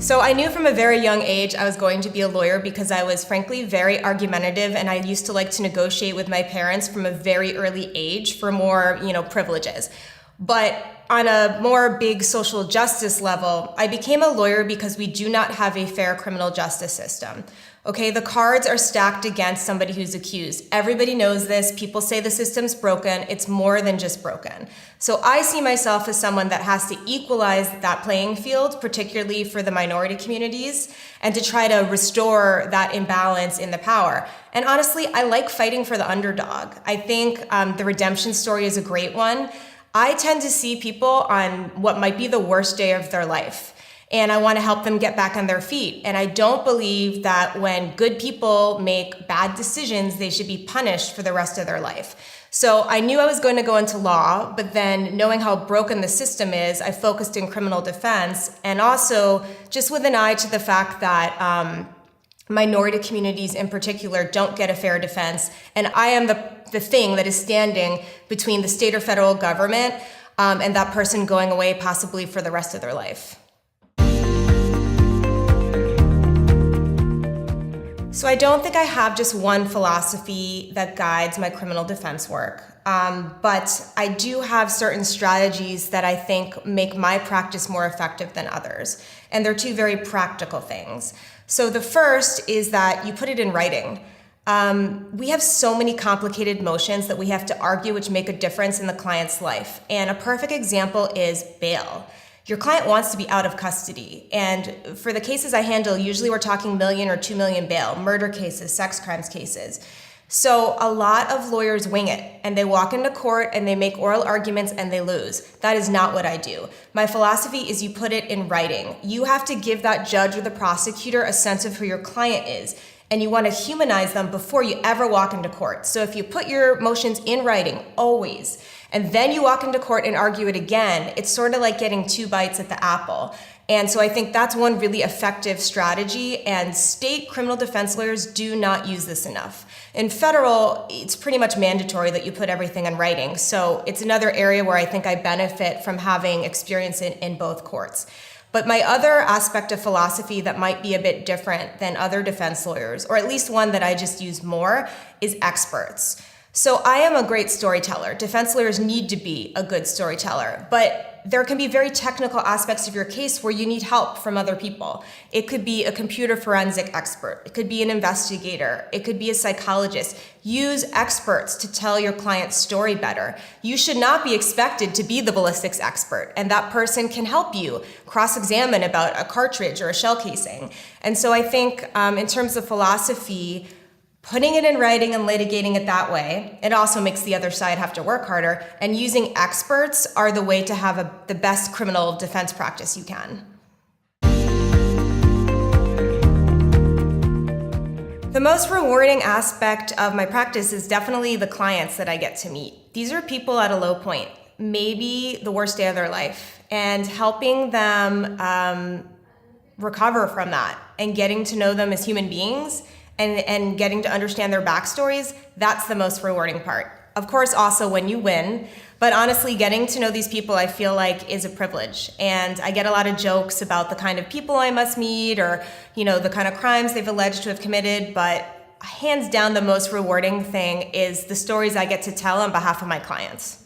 So I knew from a very young age I was going to be a lawyer because I was frankly very argumentative, and I used to like to negotiate with my parents from a very early age for more, privileges. But on a more big social justice level, I became a lawyer because we do not have a fair criminal justice system. Okay, the cards are stacked against somebody who's accused. Everybody knows this. People say the system's broken. It's more than just broken. So I see myself as someone that has to equalize that playing field, particularly for the minority communities, and to try to restore that imbalance in the power. And honestly, I like fighting for the underdog. I think the redemption story is a great one. I tend to see people on what might be the worst day of their life, and I want to help them get back on their feet. And I don't believe that when good people make bad decisions, they should be punished for the rest of their life. So I knew I was going to go into law, but then knowing how broken the system is, I focused in criminal defense, and also just with an eye to the fact that minority communities in particular don't get a fair defense. And I am the thing that is standing between the state or federal government and that person going away possibly for the rest of their life. So I don't think I have just one philosophy that guides my criminal defense work, but I do have certain strategies that I think make my practice more effective than others. And they're two very practical things. So the first is that you put it in writing. We have so many complicated motions that we have to argue which make a difference in the client's life. And a perfect example is bail. Your client wants to be out of custody. And for the cases I handle, usually we're talking $1 million or $2 million bail, murder cases, sex crimes cases. So a lot of lawyers wing it, and they walk into court and they make oral arguments and they lose. That is not what I do. My philosophy is you put it in writing. You have to give that judge or the prosecutor a sense of who your client is, and you want to humanize them before you ever walk into court. So if you put your motions in writing, always, and then you walk into court and argue it again, it's sort of like getting 2 bites at the apple. And so I think that's one really effective strategy, and state criminal defense lawyers do not use this enough. In federal, it's pretty much mandatory that you put everything in writing. So it's another area where I think I benefit from having experience in both courts. But my other aspect of philosophy that might be a bit different than other defense lawyers, or at least one that I just use more, is experts. So I am a great storyteller. Defense lawyers need to be a good storyteller, but there can be very technical aspects of your case where you need help from other people. It could be a computer forensic expert. It could be an investigator. It could be a psychologist. Use experts to tell your client's story better. You should not be expected to be the ballistics expert, and that person can help you cross-examine about a cartridge or a shell casing. And so I think in terms of philosophy, putting it in writing and litigating it that way, it also makes the other side have to work harder, and using experts are the way to have the best criminal defense practice you can. The most rewarding aspect of my practice is definitely the clients that I get to meet. These are people at a low point, maybe the worst day of their life, and helping them recover from that and getting to know them as human beings and getting to understand their backstories, that's the most rewarding part. Of course, also when you win, but honestly, getting to know these people I feel like is a privilege. And I get a lot of jokes about the kind of people I must meet or, the kind of crimes they've alleged to have committed, but hands down the most rewarding thing is the stories I get to tell on behalf of my clients.